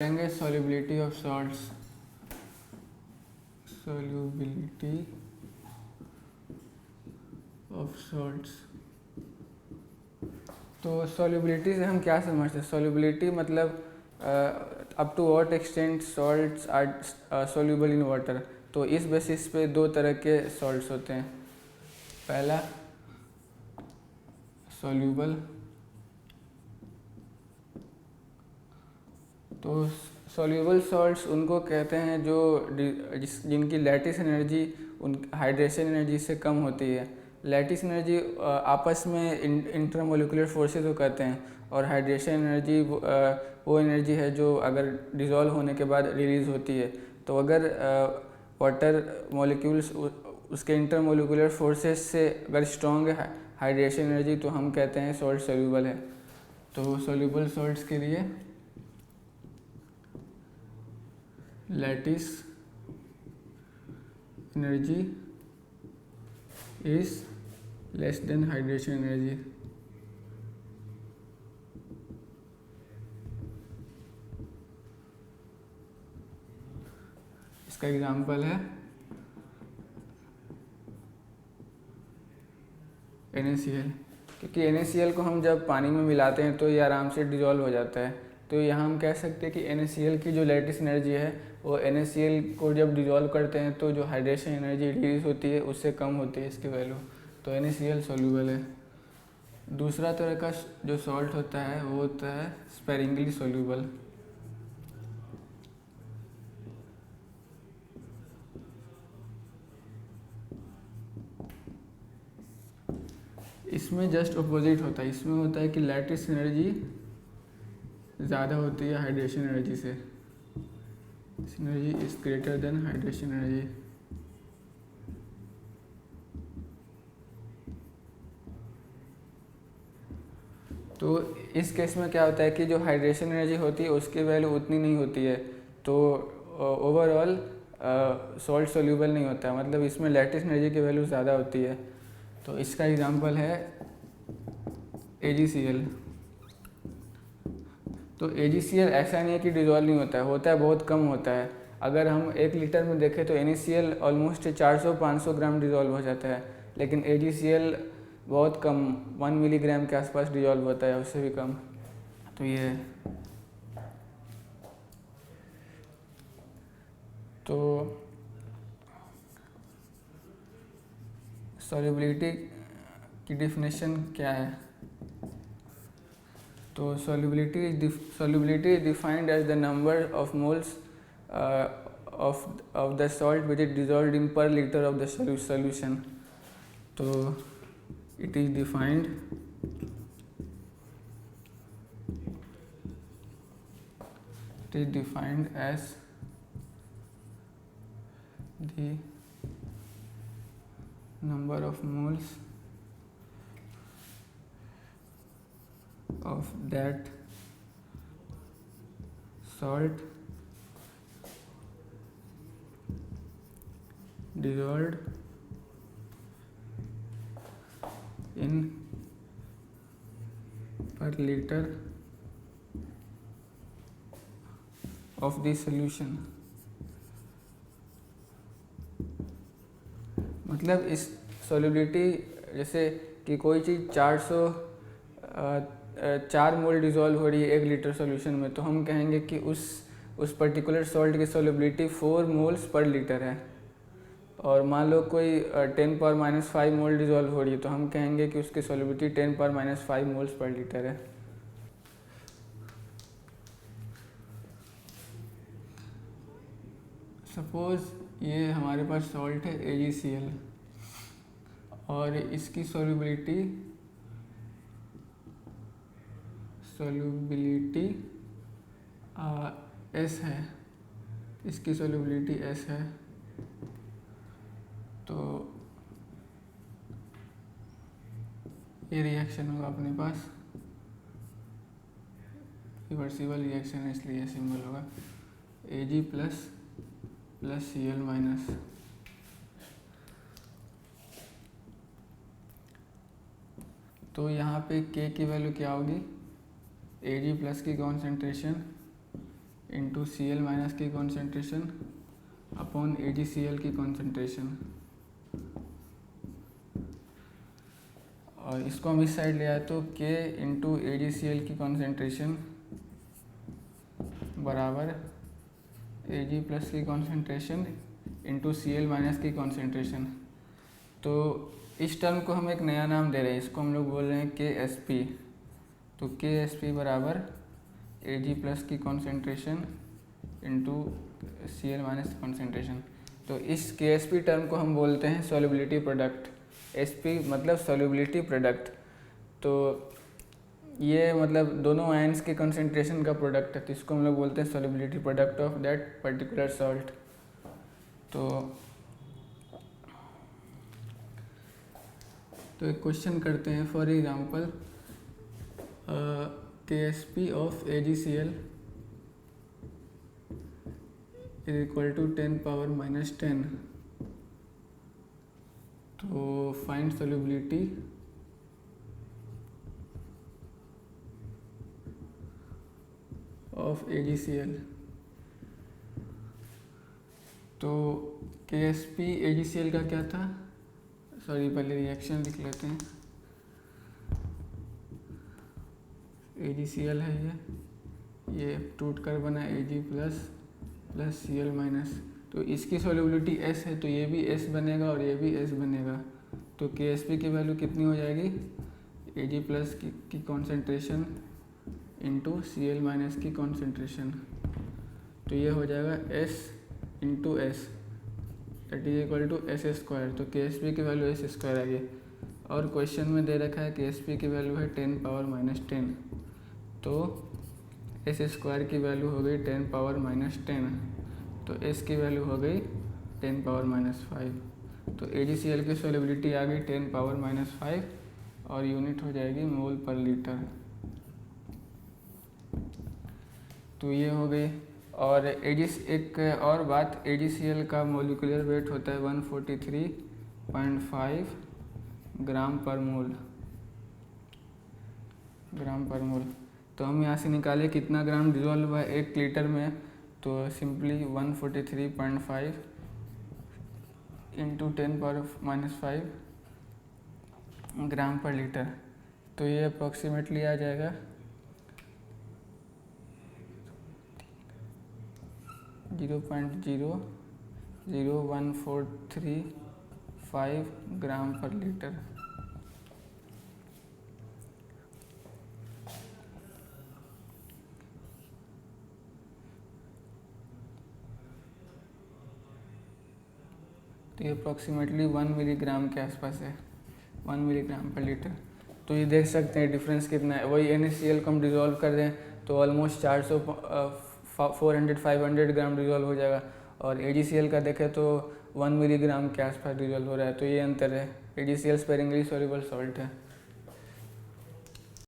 करेंगे solubility of salts. Solubility of salts. तो solubility से हम क्या समझते हैं? सॉल्युबिलिटी मतलब up to what extent salts are soluble in water. तो इस बेसिस पे दो तरह के सॉल्ट्स होते हैं। पहला सॉल्युबल, तो सॉल्युबल सॉल्ट्स उनको कहते हैं जो जिनकी लैटिस एनर्जी उन हाइड्रेशन एनर्जी से कम होती है। लैटिस एनर्जी आपस में इंटरमोलिकुलर फोर्सेस को कहते हैं, और हाइड्रेशन एनर्जी वो एनर्जी है जो अगर डिज़ोल्व होने के बाद रिलीज़ होती है। तो अगर वाटर मॉलिक्यूल्स उसके इंटरमोलिकुलर फोर्सेस से अगर स्ट्रॉन्ग है हाइड्रेशन एनर्जी, तो हम कहते हैं सॉल्ट सॉल्युबल है। तो सॉल्युबल सॉल्ट्स के लिए lattice energy is less than hydration energy. इसका एग्जांपल है NaCl, क्योंकि NaCl को हम जब पानी में मिलाते हैं तो ये आराम से डिज़ोल्व हो जाता है। तो यहाँ हम कह सकते हैं कि NaCl की जो लैटिस एनर्जी है वो NaCl को जब डिज़ोल्व करते हैं तो जो हाइड्रेशन एनर्जी रिलीज होती है उससे कम होती है इसकी वैल्यू। तो NaCl सॉल्युबल है। दूसरा तरह का जो सॉल्ट होता है वो होता है स्पेरिंगली सॉल्युबल। इसमें जस्ट अपोजिट होता है। इसमें होता है कि लैटिस एनर्जी ज़्यादा होती है हाइड्रेशन एनर्जी से। Energy is greater than hydration energy. तो इस केस में क्या होता है कि जो हाइड्रेशन एनर्जी होती है उसकी वैल्यू उतनी नहीं होती है, तो ओवरऑल सॉल्ट सोल्यूबल नहीं होता है, मतलब इसमें लैटिस एनर्जी की वैल्यू ज़्यादा होती है। तो इसका एग्जांपल है AgCl। तो AgCl ऐसा नहीं है कि डिज़ोल्व नहीं होता है बहुत कम होता है। अगर हम 1 लीटर में देखें तो NaCl ऑलमोस्ट 400-500 ग्राम डिज़ोल्व हो जाता है, लेकिन AgCl बहुत कम 1 मिलीग्राम के आसपास डिज़ोल्व होता है, उससे भी कम। तो ये है। तो सॉल्युबिलिटी की डेफिनेशन क्या है? तो solubility is defined as the number of moles of the salt which is dissolved in per liter of the solution. तो it is defined as the number of moles of that salt dissolved in per liter of the solution। मतलब इस solubility जैसे कि कोई चीज़ 4 मोल dissolve हो रही है 1 litre solution में, तो हम कहेंगे कि उस पर्टिकुलर सॉल्ट की सॉल्युबिलिटी 4 मोल्स पर लीटर है। और मान लो कोई 10⁻⁵ मोल डिज़ोल्व हो रही है, तो हम कहेंगे कि उसकी सॉल्युबिलिटी 10⁻⁵ मोल्स पर लीटर है। सपोज ये हमारे पास सॉल्ट है AgCl और इसकी सॉल्युबिलिटी S है, इसकी सॉल्युबिलिटी S है। तो ये रिएक्शन होगा अपने पास, रिवर्सिबल रिएक्शन है इसलिए सिंबल होगा Ag प्लस Cl माइनस। तो यहाँ पे K की वैल्यू क्या होगी? Ag प्लस की कॉन्सेंट्रेशन इंटू Cl माइनस की कॉन्सेंट्रेशन अपॉन AgCl की कॉन्सेंट्रेशन। और इसको हम इस साइड ले आए तो K इंटू AgCl की कॉन्सेंट्रेशन बराबर Ag प्लस की कॉन्सेंट्रेशन इंटू Cl माइनस की कॉन्सेंट्रेशन। तो इस टर्म को हम एक नया नाम दे रहे हैं, इसको हम लोग बोल रहे हैं KSP। तो KSP बराबर Ag प्लस की concentration into Cl minus concentration. तो इस KSP टर्म को हम बोलते हैं सॉल्युबिलिटी प्रोडक्ट। SP मतलब सॉल्युबिलिटी प्रोडक्ट। तो ये मतलब दोनों आयंस के कंसंट्रेशन का प्रोडक्ट है, तो इसको हम लोग बोलते हैं solubility product of that particular salt. तो एक क्वेश्चन करते हैं। For example KSP of AgCl is equal to 10 power minus 10। तो फाइंड सॉल्युबिलिटी ऑफ AgCl। तो KSP AgCl का क्या था, सॉरी पहले रिएक्शन लिख लेते हैं। AgCl है ये टूट कर बना Ag प्लस Cl माइनस। तो इसकी सॉल्युबिलिटी S है, तो ये भी S बनेगा और ये भी S बनेगा। तो KSP की वैल्यू कितनी हो जाएगी, Ag प्लस की कॉन्सेंट्रेशन इंटू Cl माइनस की कॉन्सेंट्रेशन। तो ये हो जाएगा S into S that is equal to S²। तो KSP की वैल्यू S² आ गई। और क्वेश्चन में दे रखा है KSP की वैल्यू है 10 पावर माइनस 10। तो S² की वैल्यू हो गई 10 पावर माइनस 10। तो S की वैल्यू हो गई 10 पावर माइनस 5। तो AgCl की सॉल्युबिलिटी आ गई 10 पावर माइनस 5 और यूनिट हो जाएगी मोल पर लीटर। तो ये हो गई। और एक और बात, AgCl का मोलिकुलर वेट होता है 143.5 ग्राम पर मोल। तो हम यहाँ से निकाले कितना ग्राम डिजोल्व हुआ है 1 लीटर में। तो सिंपली 143.5 इंटू 10 पावर माइनस 5 ग्राम पर लीटर। तो ये अप्रॉक्सीमेटली आ जाएगा 0.00143 ग्राम पर लीटर। तो ये अप्रॉक्सीमेटली 1 मिलीग्राम के आसपास है, 1 मिलीग्राम पर लीटर। तो ये देख सकते हैं डिफरेंस कितना है। वही NaCl को हम डिज़ोल्व कर दें तो ऑलमोस्ट 400-500 ग्राम डिज़ोल्व हो जाएगा। और AgCl का देखें तो 1 मिलीग्राम के आसपास डिज़ोल्व हो रहा है। तो ये अंतर है। AgCl स्पेरिंगली सॉल्युबल सॉल्ट है।